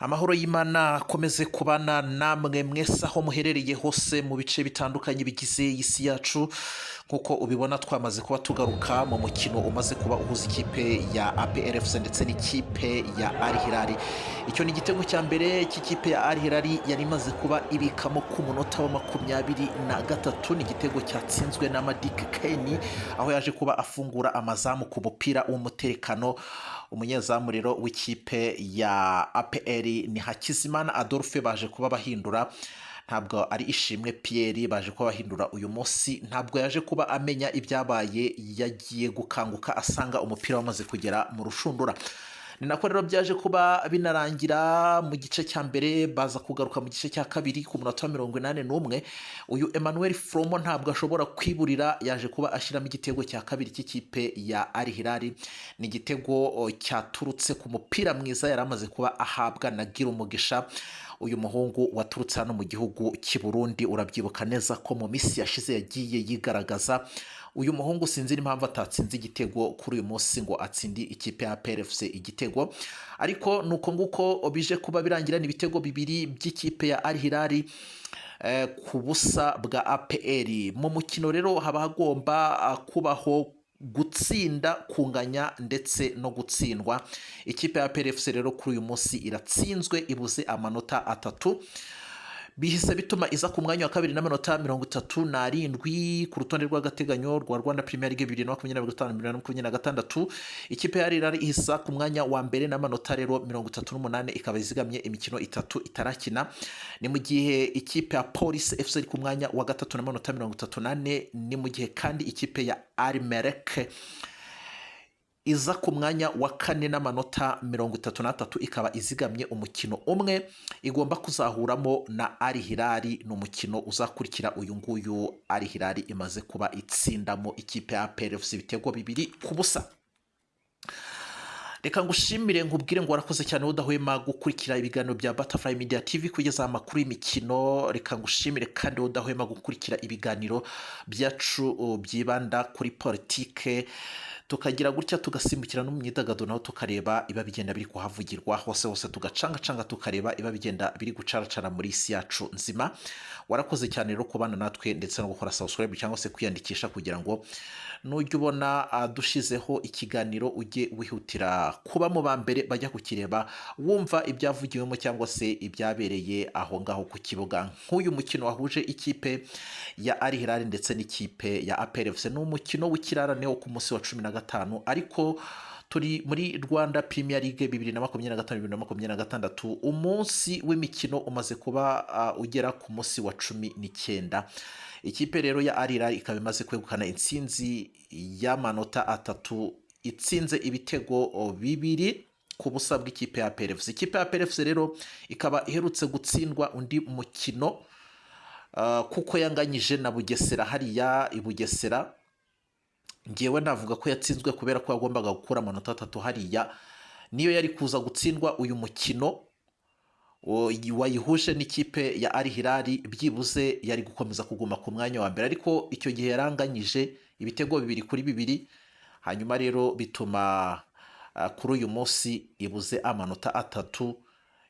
Amahoro y'Imana akomeze kubana namwe mwese aho muherereye hose mu bice bitandukanye bigize isi yacu. Nk'uko ubibona twamaze kuba tugaruka mu mukino umaze kuba uhuza ikipe ya APR FC ndetse n'ikipe ya Al Hilal. Icyo ni igitego cya mbere cy'ikipe ya Al Hilal yari imaze kuba ibikamo ku munota wa 23. Ni igitego cyatsinzwe na Madik Keni aho yaje kuba afungura amazamu ku mupira w'umutekano. Umunyezamu rero w'ikipe ya APR ni Hakizimana Adolphe baje kuba bahindura, ntabwo ari Ishimwe Pierre baje kuba bahindura uyu munsi. Ntabwo yaje kuba amenya ibyabaye, yagiye gukanguka asanga umupira wamaze kugera mu rushundura. Ni nako rero byaje kuba binarangira mu gice cya mbere, baza kugaruka mu gice cya kabiri ku munota wa 81. Uyu Emmanuel Fromo ntabwo ashobora kwiburira, yaje kuba ashyiramo igitego cya kabiri cy'ikipe ya Al Hilal. Ni igitego cyaturutse ku mupira mwiza yari amaze kuba ahabwa na Girumugisha, uyu muhungu waturutse hano mu gihugu cy'i Burundi. Urabyibuka neza ko mu minsi yashize yagiye yigaragaza. Uyu muhungu sinzi impamvu atatsinze igitego kuri uyu munsi ngo atsindi ikipe ya APR FC igitego, ariko nuko nguko bije kuba birangira. Ni ibitego bibiri by'ikipe ya Al Hilal ku busa bwa APR. Mu mukino rero haba hagomba kubaho gutsinda, kunganya ndetse no gutsindwa. Ikipe ya APR FC rero kuri uyu munsi iratsinzwe, ibuze amanota 3. Bihise bituma iza ku mwanya wa kabiri n'amanota 37 ku rutonde rw'agateganyo rwa Rwanda Premier League 2025-2026. Ikipe ya Al Hilal ihisa ku mwanya wa mbere n'amanota rero 38, ikaba izigamye imikino 3 itarakina. Ni mu gihe ikipe ya Police FC iri ku mwanya wa gatatu n'amanota 38. Ni mu gihe kandi ikipe ya Al Merrek iza ku mwanya wa kane n'amanota 33, ikaba izigamye umukino umwe igomba kuzahuramo na Al Hilal. Ni umukino uzakurikira uyu nguyu Al Hilal imaze kuba itsindamo ikipe ya APR FC ibitego 2-0. Reka ngushimire nkubwire ngo warakoze cyane udahwema gukurikira ibiganiro bya Butterfly Media TV kugeza amakuru y'imikino. Reka ngushimire kandi udahwema gukurikira ibiganiro byacu byibanda kuri politike, tukagira gutya tugasimbukira no mu myidagaduro, naho tukareba iba bigenda biri kuhavugirwa hose tugacanga tukareba iba bigenda biri gucaracara muri isi yacu nzima. Warakoze cyane rero kubana natwe ndetse no gukora subscribe cyangwa se kwiyandikisha kugira ngo nujya ubona dushizeho ikiganiro ujye wihutira kuba mu ba mbere bajya kukireba, wumva ibyavugiwemo cyangwa se ibyabereye aho ngaho ku kibuga. Nk'uyu mukino wahuje ikipe ya Al Hilal ndetse n'ikipe ya APR FC, ni umukino w'ikirarane wo ku munsi wa 15, ariko turi muri Rwanda Premier League 2025-2026. Umunsi w'imikino umaze kuba ugera ku munsi wa 19. Ikipe rero ya Al Hilal ikaba imaze kwegukana intsinzi y'amanota 3, itsinze ibitego 2 ku busa bw'ikipe ya APR FC. Ikipe ya APR FC rero ikaba iherutse gutsindwa undi mukino kuko yanganyije na Bugesera hariya i Bugesera. Ngewe navuga ko yatsinzwe kubera ko yagombaga gukura amanota 3 hariya. Niyo yari kuza gutsindwa uyu mukino wayihuje n'ikipe ya Al Hilal, byibuze yari gukomeza kuguma ku mwanya wa mbere, ariko icyo gihe yaranganyije ibitego 2-2. Hanyuma rero bituma kuri uyu munsi ibuze amanota 3,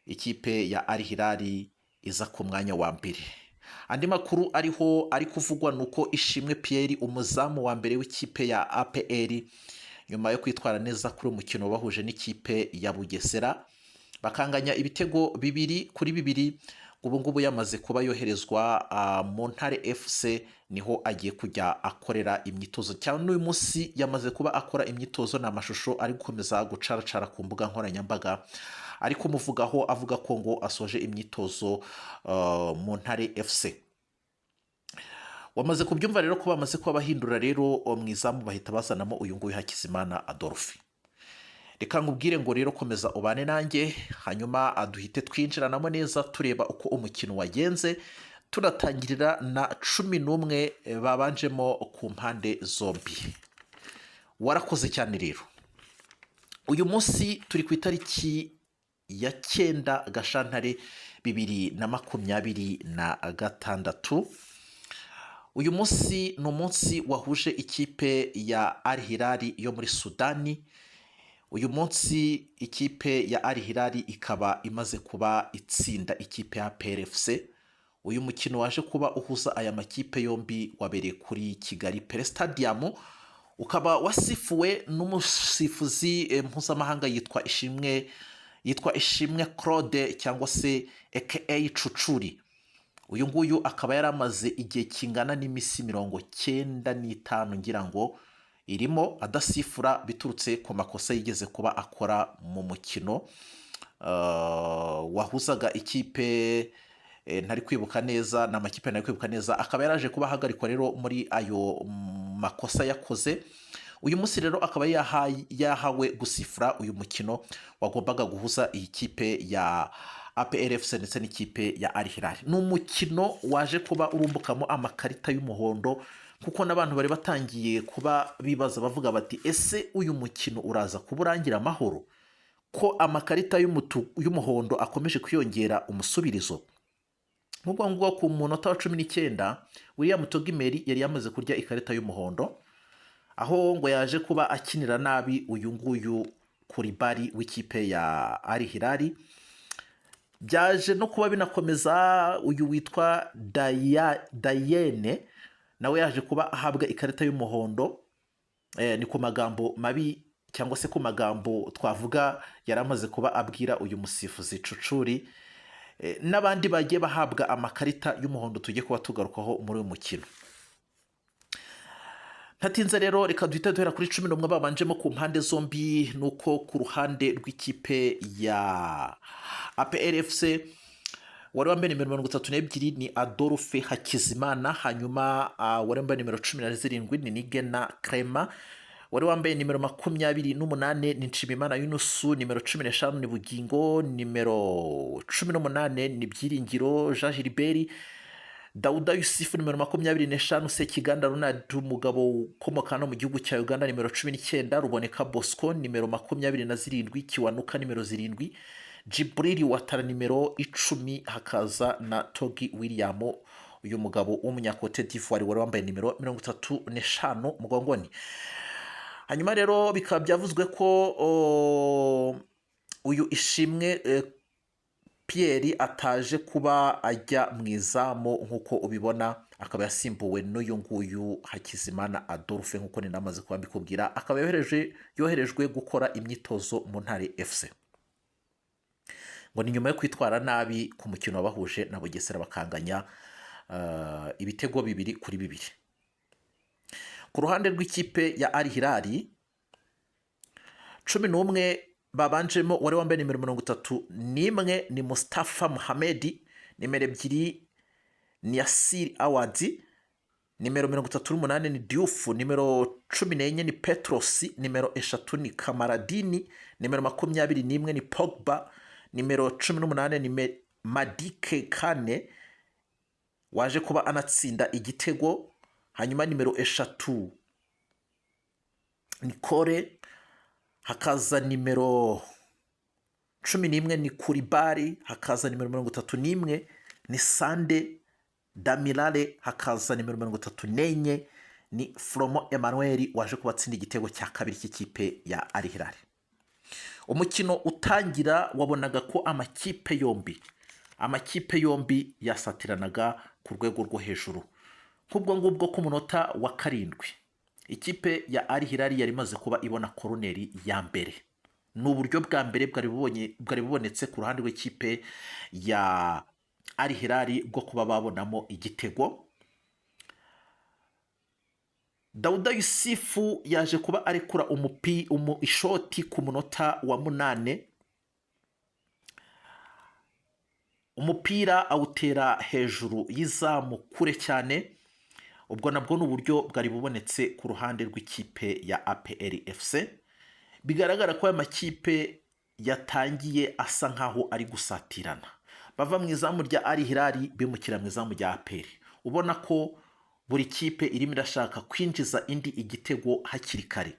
ikipe ya Al Hilal iza ku mwanya wa mbere. Andi makuru ariho ari kuvugwa nuko Ishimwe Pierre, umuzamu wa mbere w'ikipe ya APR, nyuma yo kwitwara neza kuri umukino bahuje n'ikipe ya Bugesera bakanganya ibitego 2-2, ubu ngubu yamaze kuba yoherezwa mu Ntare FC, niho agiye kujya akorera imyitozo. Cyane n'uyu munsi yamaze kuba akora imyitozo, n'amashusho ari gukomeza gucaracara ku mbuga nkoranyambaga ariko umuvugaho avuga ko ngo asoje imyitozo mu Ntare FC. Wamaze kubyumva rero ko bamaze kuba bahindura rero mu izamu, bahita bazanamo uyu nguyu Hakizimana Adolphe. Reka nkubwire ngo rero komeza ubane nanjye, hanyuma duhite twinjiranamo neza tureba uko umukino wagenze, turatangirira na 11 babanjemo ku mpande zombi. Warakoze cyane rero. Uyu munsi turi ku itariki ya 9 Gashantare 2026. Uyu munsi ni umunsi wahuje ikipe ya Al Hilal yo muri Sudani uyu munsi ikipe ya Al Hilal ikaba imaze kuba itsinda ikipe ya PRFC. Uyu mukino waje kuba uhuza aya makipe yombi wabereye kuri Kigali Pele Stadium, ukaba wasifuwe n'umusifuzi mpuzamahanga yitwa Ishimwe Claude cyangwa se aka Cucuri. Uyu nguyu akaba yari amaze igihe kingana n'iminsi 95 ngira ngo irimo adasifura biturutse ku makosa yigeze kuba akora mu mukino wahuzaga ikipe ntari kwibuka neza n'amakipe ntari kwibuka neza, akaba yaraje kuba ahagarikwa rero muri ayo makosa yakoze. Uyu munsi rero akaba yahawe gusifura uyu mukino wagombaga guhuza iyi kipe ya APRFC ndetse n'ikipe ya Al Hilal. Ni umukino waje kuba urumbukamo amakarita y'umuhondo, kuko n'abantu bari batangiye kuba bibaza bavuga bati ese uyu mukino uraza kuba urangira amahoro, ko amakarita y'umuhondo akomeje kwiyongera umusubirizo. Nk'ubwo ngubwo ku munota wa 19 William Togimeri yari yamaze kurya ikarita y'umuhondo, aho ngo yaje kuba akinira nabi uyu nguyu Kuribari w'ikipe ya Al Hilal. Byaje no kuba binakomeza uyu witwa Dayene nawe yaje kuba ahabwa ikarita y'umuhondo. Ni ku magambo mabi cyangwa se ku magambo twavuga yaramaze kuba abwira uyu musifuzi Cucuri, n'abandi bagiye bahabwa amakarita y'umuhondo tujye kuba tugarukaho muri uyu mukino. Ntatinze rero reka duhita duhera kuri 11 babanjemo ku mpande zombi. Nuko ku ruhande rw'ikipe ya APRFC wari wambaye nimero 32 ni Adolphe Hakizimana, hanyuma wari wambaye nimero 17 ni Nigena Clement, wari wambaye nimero 28 ni Nshimimana Yunusu, nimero 15 ni Bugingo, nimero 18 ni Byiringiro Jean Gilbert, Dauda Yusufu nimero 25 Sekiganda Ronald umugabo ukomoka no mu gihugu cya Uganda, nimero 19 Ruboneka Bosco, nimero 27 Kiwanuka, nimero 7 Jibril Watara, nimero 10 hakaza na Togi William uyu mugabo w'umunyakote d'Ivoire wari wambaye nimero 35 mugongoni. Hanyuma rero bikaba byavuzwe ko uyu Ishimwe Pierre ataje kuba ajya mu izamu nk'uko ubibona, akaba yasimbuwe n'uyu nguyu Hakizimana Adolphe nk'uko ninamaze kuba mbikubwira, akaba yoherejwe gukora imyitozo mu Ntare FC. Ngo ni nyuma yo kwitwara nabi ku mukino wabahuje na Bugesera bakanganya ibitego 2-2. Ku ruhande rw'ikipe ya Al Hilal 11 babanjemo wari wambaye nimero 31 ni Mustafa Mohamed, nimero 2 ni Yasir Awadi, nimero 38 ni Diouf, nimero 14 ni Petros, nimero 3 ni Kamaradini, nimero 21 ni Pogba, nimero 18 ni Madike Kane waje kuba anatsinda igitego. Hanyuma nimero 3 ni Kore, hakaza nimero 11 ni Kuribari, hakaza nimero 31 ni Sande Damirale, hakaza nimero 34 ni Flomo Emmanuel waje kubatsinda igitego cya kabiri cy'ikipe ya Al Hilal. Umukino utangira wabonaga ko amakipe yombi yasatiranaga ku rwego rwo hejuru. Nk'ubwo ngubwo ku munota wa 7 ikipe ya Al Hilal yari imaze kuba ibona koroneri ya mbere. Ni uburyo bwa mbere bwari bubonetse ku ruhande rw'ikipe ya Al Hilal bwo kuba babonamo igitego. Dauda Yusufu yaje kuba arekura ishoti ku munota wa 8, umupira awutera hejuru y'izamu kure cyane. Ubwo nabwo ni uburyo bwari bubonetse ku ruhande rw'ikipe ya APRFC. Bigaragara ko aya makipe yatangiye asa nkaho ari gusatirana, bava mu izamu rya Al Hilal bimukira mu izamu rya APR. Ubona ko buri kipe irimo irashaka kwinjiza indi igitego hakiri kare.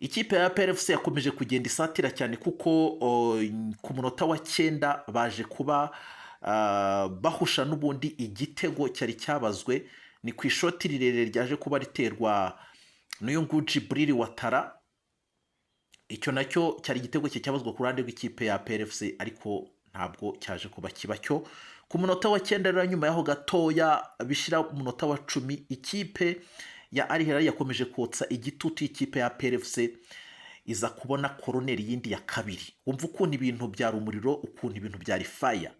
Ikipe ya PRFC yakomeje kugenda isatira cyane, kuko ku munota wa 9 baje kuba bahusha n'ubundi igitego cyari cyabazwe ni ku ishoti rirerire ryaje kuba riterwa n'uyu nguyu Djibril Watara. Icyo nacyo cyari igitego cye cyabazwa ku ruhande rw'ikipe ya PRFC ariko ntabwo cyaje kuba kiba cyo. Ku munota wa 9 rero nyuma yaho gatoya bishyira umunota wa 10 ikipe ya Al Hilal yakomeje kotsa igitutu ikipe ya PRFC iza kubona koroneri yindi ya kabiri. Wumva ukuntu ibintu byari umuriro, ukuntu ibintu byari fire.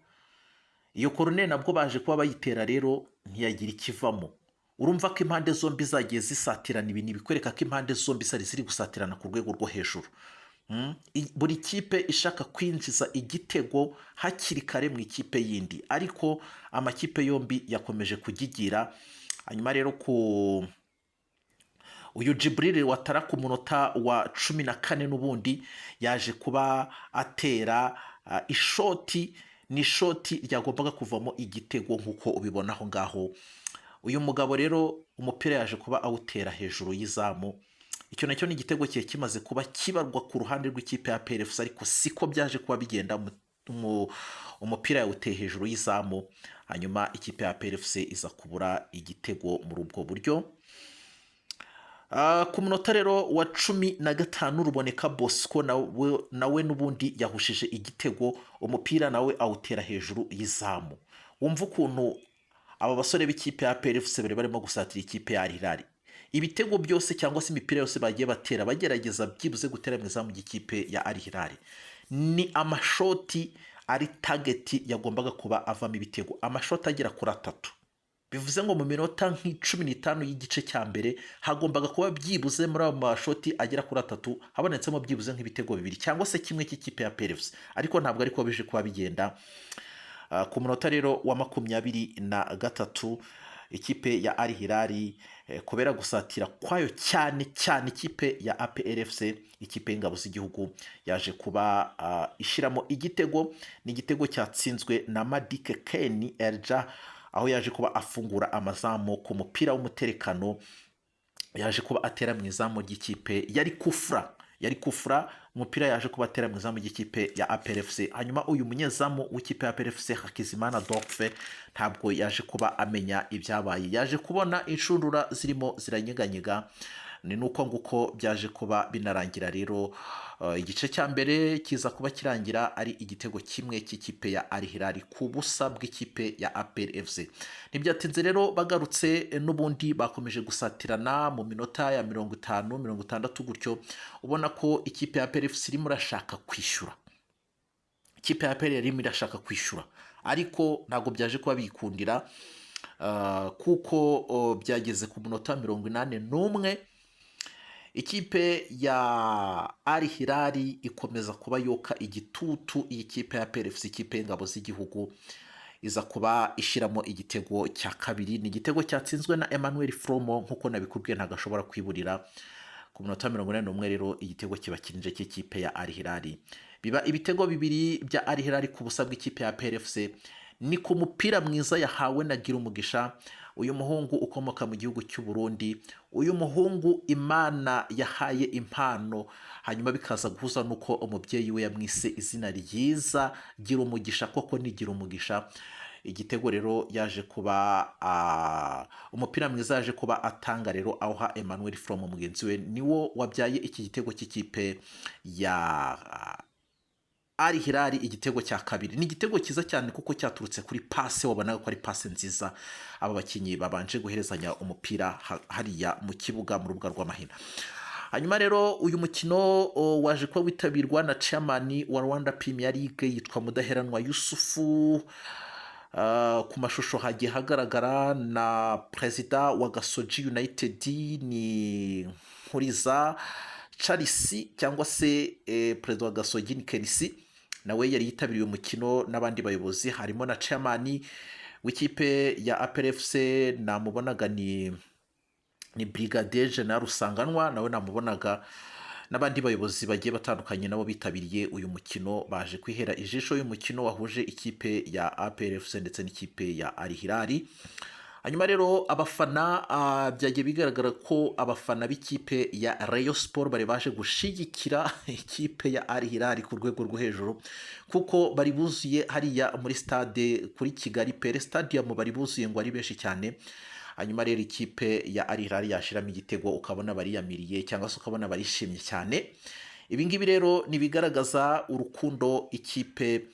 Iyo koroneri nabwo baje kuba bayitera rero ntiyagira ikivamo. Urumva ko impande zombi zagiye zisatirana, ibi ni bikwereka ko impande zombi ziri gusatirana ku rwego rwo hejuru. Buri kipe ishaka kwinjiza igitego hakiri kare mu ikipe yindi, ariko amakipe yombi yakomeje kugigira. Hanyuma rero ku uyu Djibril Watara ku munota wa 14 n'ubundi yaje kuba atera ishoti, ni ishoti ryagombaga kuvamo igitego nk'uko ubibona aho ngaho. Uyu mugabo rero umupira yaje kuba awutera hejuru y'izamu. Icyo nacyo ni igitego cye kimaze kuba kibarwa ku ruhande rw'ikipe ya PRFC, ariko siko byaje kuba bigenda. Umupira yawuteye hejuru y'izamu, hanyuma ikipe ya PRFC iza kubura igitego muri ubwo buryo. Ku munota rero wa 15 Ruboneka Bosco nawe n'ubundi yahushije igitego, umupira nawe awutera hejuru y'izamu. Wumva ukuntu aba basore b'ikipe ya PRFC bari barimo gusatira ikipe ya Al Hilal. Ibitego byose cyangwa se imipira yose bagiye batera bagerageza byibuze gutera mu izamu ry'ikipe ya Al Hilal. Ni amashoti ari target yagombaga kuba avamo ibitego, amashoti agera kuri 3. Bivuze ngo mu minota nk'15 y'igice cya mbere hagombaga kuba byibuze muri ayo mashoti agera kuri 3 habonetsemo byibuze nk'ibitego 2 cyangwa se kimwe cy'ikipe ya PRFC, ariko ntabwo ariko bije kuba bigenda. Ku munota rero wa 23 ikipe ya Al Hilal kubera gusatira kwayo cyane ikipe ya APRFC, ikipe y'ingabo z'igihugu yaje kuba ishiramo igitego. Ni igitego cyatsinzwe na Madike Ken Elja, aho yaje kuba afungura amazamu ku mupira w'umuterekano, yaje kuba atera mu izamu ry'ikipe yari kufra umupira yaje kuba atera mu izamu ry'ikipe ya APRFC. Hanyuma uyu munyezamu w'ikipe ya APRFC Hakizimana Dorfe ntabwo yaje kuba amenya ibyabaye, yaje kubona inshundura zirimo ziranyeganyega. Ni nuko nguko byaje kuba binarangira rero. Igice cya mbere kiza kuba kirangira ari igitego kimwe cy'ikipe ya Al Hilal ku busa bw'ikipe ya APRFC. Ntibyatinze rero bagarutse n'ubundi bakomeje gusatirana mu minota ya 50 60 gutyo, ubona ko ikipe ya APRFC irimo irashaka kwishyura. Ikipe ya APR irimo irashaka kwishyura, ariko ntabwo byaje kuba bikundira kuko byageze ku munota 81 ikipe ya Al Hilal ikomeza kuba yoka igitutu ikipe ya PRFC, ikipe y'ingabo z'igihugu iza kuba ishiramo igitego cya kabiri. Ni igitego cyatsinzwe na Emmanuel Fromo, nkuko nabikubwiye ntagashobora kwiburira. Ku munota 81 rero igitego kiba kirinje cy'ikipe ya Al Hilal. Biba ibitego bibiri bya Al Hilal ku busa bw'ikipe ya PRFC. Ni ku mupira mwiza yahawe na Girumugisha, uyu muhungu ukomoka mu gihugu cy'u Burundi. Uyu muhungu Imana yahaye impano, hanyuma bikaza guhuza nuko umubyeyi we yamwise izina ryiza Girumugisha, koko ni Girumugisha. Igitego rero yaje kuba umupira mwiza yaje kuba atanga rero awuha Emmanuel From mugenzi we, niwo wabyaye iki gitego cy'ikipe ya Al Hilal, igitego cya kabiri. Ni igitego cyiza cyane kuko cyaturutse kuri passe, wabonaga ko ari passe nziza. Aba bakinyi babanje guherezanya umupira hariya mu kibuga mu rubuga rw'amahina. Hanyuma rero uyu mukino waje kuba witabirwa na chairman wa Rwanda Premier League yitwa Mudaheranwa Yusufu. Ku mashusho hagiye hagaragara na perezida wa Gasogi United ni Nkuriza Charles, cyangwa se perezida wa Gasogi ni Kenisi, nawe yari yitabiriye umukino n'abandi bayobozi, harimo na chairman w'ikipe ya APRFC namubonaga ni Brigadier General Rusanganwa, nawe namubonaga n'abandi bayobozi bagiye batandukanye nabo bitabiriye uyu mukino, baje kwihera ijisho uyu mukino wahuje ikipe ya APRFC ndetse n'ikipe ya Al Hilal. Hanyuma rero abafana byagiye bigaragara ko abafana b'ikipe ya Rayon Sport bari baje gushigikira ikipe ya Al Hilal ku rwego rwo hejuru, kuko bari buzuye hariya muri stade kuri Kigali Pele Stadium, bari buzuye ngo ari benshi cyane. hanyuma rero ikipe ya Al Hilal yashiramo igitego ukabona bariyamiriye cyangwa se ukabona barishimye cyane. Ibi ngibi rero ni ibigaragaza urukundo ikipe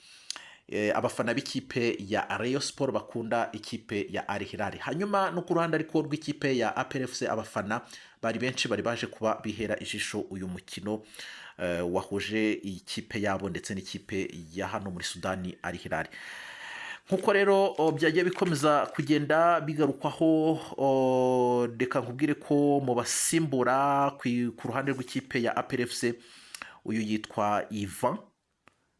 abafana b'ikipe ya Rayon Sport bakunda ikipe ya Al Hilal. Hanyuma no ku ruhande ariko rw'ikipe ya APR FC abafana bari benshi bari baje kuba bihera ijisho uyu mukino wahuje ikipe yabo ndetse n'ikipe ya hano muri Sudani Al Hilal. Nkuko rero byagiye bikomeza kugenda bigarukwaho, reka nkubwire ko mu basimbura ku ruhande rw'ikipe ya APR FC uyu yitwa Ivan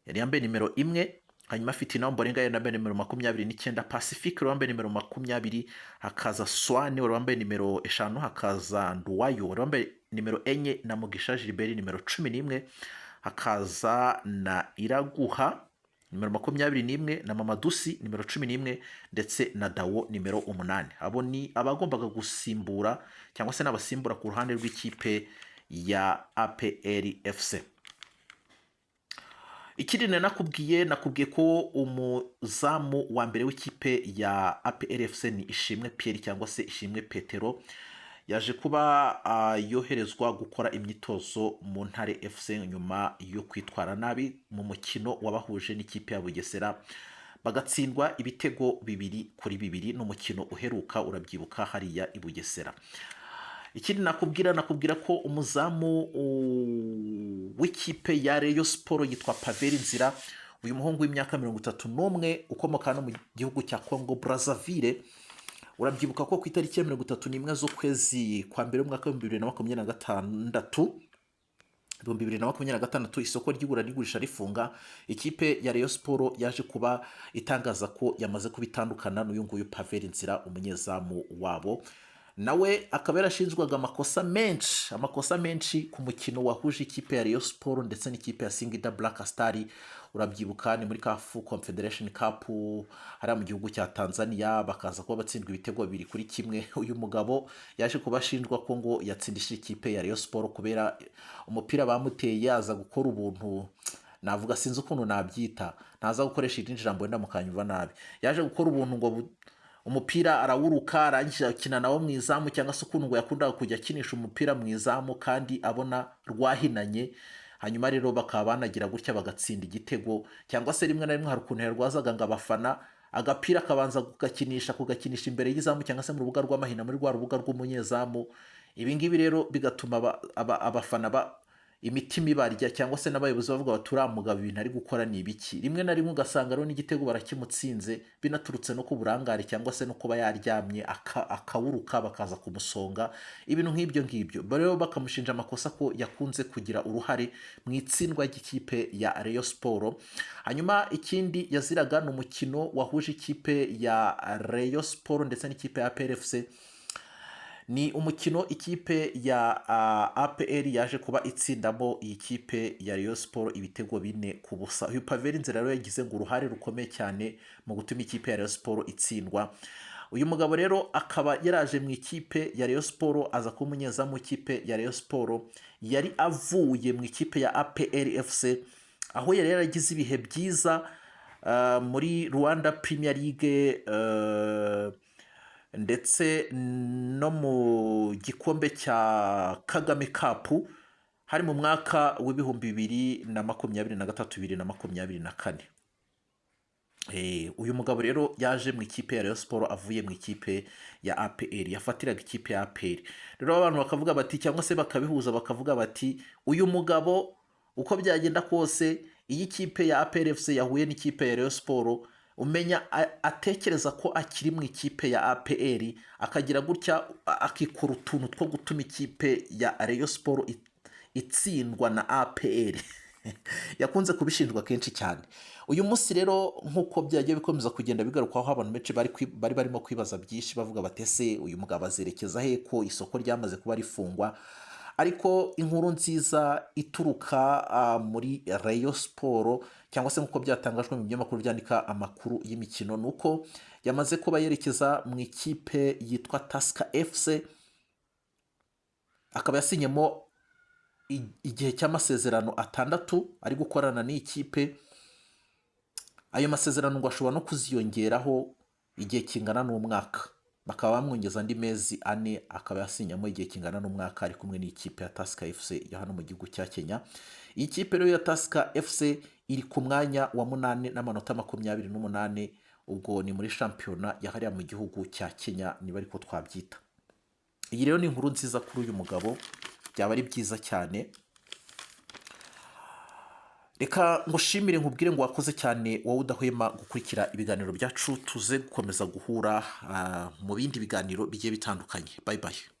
yari yambaye nimero 1, hanyuma afite inamborenga yambaye nimero 29, Pacifique wambaye nimero 20, hakaza Swane wambaye nimero 5, hakaza Nduwayo wambaye nimero 4 na Mugisha Gilbert nimero 11, hakaza na Iraguha nimero 21 na Mamadusi nimero 11 ndetse na Dawo nimero 8. Abo ni abagombaga gusimbura cyangwa se n'abasimbura ku ruhande rw'ikipe ya APR FC. Ikindi nakubwiye ko umuzamu wa mbere w'ikipe ya APR FC ni Ishimwe Pierre cyangwa se Ishimwe Petero yaje kuba yoherezwa gukora imyitozo mu Ntare FC nyuma yo kwitwara nabi mu mukino wabahuje n'ikipe ya Bugesera bagatsindwa ibitego 2-2 n'umukino uheruka urabyibuka hariya i Bugesera. Ikindi nakubwira ko umuzamu w'ikipe ya Rayon Sport yitwa Pavel Nzira, uyu muhungu w'imyaka 31 ukomoka no mu gihugu cya Congo Brazzaville. Urabyibuka ko ku itariki ya 31 z'ukwezi kwa mbere umwaka wa 2026 isoko ry'igura n'igurisha rifunga, ikipe ya Rayon Sport yaje kuba itangaza ko yamaze kubitandukana n'uyu nguyu Pavel Nzira umunyezamu wabo. Nawe akaba yarashinjwaga amakosa menshi ku mukino wahuje ikipe ya Rayon Sport ndetse n'ikipe ya Singida Black Star. Urabyibuka ni muri CAF Confederation Cup hariya mu gihugu cya Tanzania, bakaza kuba batsindwa ibitego 2-1. Uyu mugabo yaje kubashinjwa ko ngo yatsindishije ikipe ya Rayon Sport kubera umupira bamuteye yaza gukora ubuntu, navuga sinzi ukuntu nabyita, ntaza gukoresha irindi jambo wenda mukanyumva nabi. Yaje gukora ubuntu ngo umupira arawuruka arangije akina nawo mu izamu, cyangwa se ukuntu ngo yakundaga kujya akinisha umupira mu izamu kandi abona rwahinanye, hanyuma rero bakaba banagira gutya bagatsinda igitego. Cyangwa se rimwe na rimwe hari ukuntu yarwazaga ngo abafana agapira akabanza kugakinisha imbere y'izamu cyangwa se mu rubuga rw'amahina muri rwa rubuga rw'umunyezamu. Ibi ngibi rero bigatuma abafana imitima ibarya cyangwa se n'abayobozi bavuga bati uriya mugabo ibintu ari gukora ni ibiki. Rimwe na rimwe ugasanga rero n'igitego barakimutsinze binaturutse no ku burangare cyangwa se no kuba yaryamye akawuruka bakaza kumusonga, ibintu nk'ibyo ngibyo. Rero bakamushinja amakosa ko yakunze kugira uruhare mu itsindwa ry'ikipe ya Rayon Sport. Hanyuma ikindi yaziraga ni umukino wahuje ikipe ya Rayon Sport ndetse n'ikipe ya APR FC. Ni umukino ikipe ya APR yaje kuba itsindamo iyi kipe ya Rayon Sport ibitego 4-0. Uyu Pavel Nzira rero yagize ngo uruhare rukomeye cyane mu gutuma ikipe ya Rayon Sport itsindwa. Uyu mugabo rero akaba yaraje mu ikipe ya Rayon Sport aza kuba umunyezamu w'ikipe ya Rayon Sport, yari avuye mu ikipe ya APR FC aho yari yaragize ibihe byiza muri Rwanda Premier League ndetse no mu gikombe cya Kagame Cup hari mu mwaka w'ibihumbi 2023-2024. Uyu mugabo rero yaje mu ikipe ya Rayon Sport avuye mu ikipe ya APR, yafatiraga ikipe ya APR. Rero abantu bakavuga bati cyangwa se bakabihuza bakavuga bati uyu mugabo uko byagenda kose iyi kipe ya APR FC yahuye n'ikipe ya Rayon Sport, umenya atekereza ko akiri mu ikipe ya APR akagira gutya akikora utuntu two gutuma ikipe ya Rayon Sport itsindwa na APR. Yakunze kubishinjwa kenshi cyane. Uyu munsi rero nk'uko byagiye bikomeza kugenda bigarukaho, abantu benshi bari barimo kwibaza byinshi bavuga batese uyu mugabo azerekeza he ko isoko ryamaze kuba rifungwa. Ariko inkuru nziza ituruka muri Rayon Sport cyangwa se nk'uko byatangajwe mu binyamakuru byandika amakuru y'imikino nuko yamaze kuba yerekeza mu ikipe yitwa Tusker FC, akaba yasinyemo igihe cy'amasezerano 6 ari gukorana n'ikipe. Ayo masezerano ngo ashobora no kuziyongeraho igihe kingana n'umwaka. bakaba bamwongeza andi mezi 4 akaba yasinyamo igihe kingana n'umwaka ari kumwe n'ikipe ya Tusker FC ya hano mu gihugu cya Kenya. Iyi kipe rero ya Tusker FC iri ku mwanya wa 8 n'amanota 28, ubwo ni muri shampiyona ya hariya mu gihugu cya Kenya niba ariko twabyita. Iyi rero ni inkuru nziza kuri uyu mugabo, byaba ari byiza cyane. Reka ngushimire nkubwire ngo wakoze cyane wowe udahwema gukurikira ibiganiro byacu, tuze gukomeza guhura mu bindi biganiro bigiye bitandukanye. Bye bye.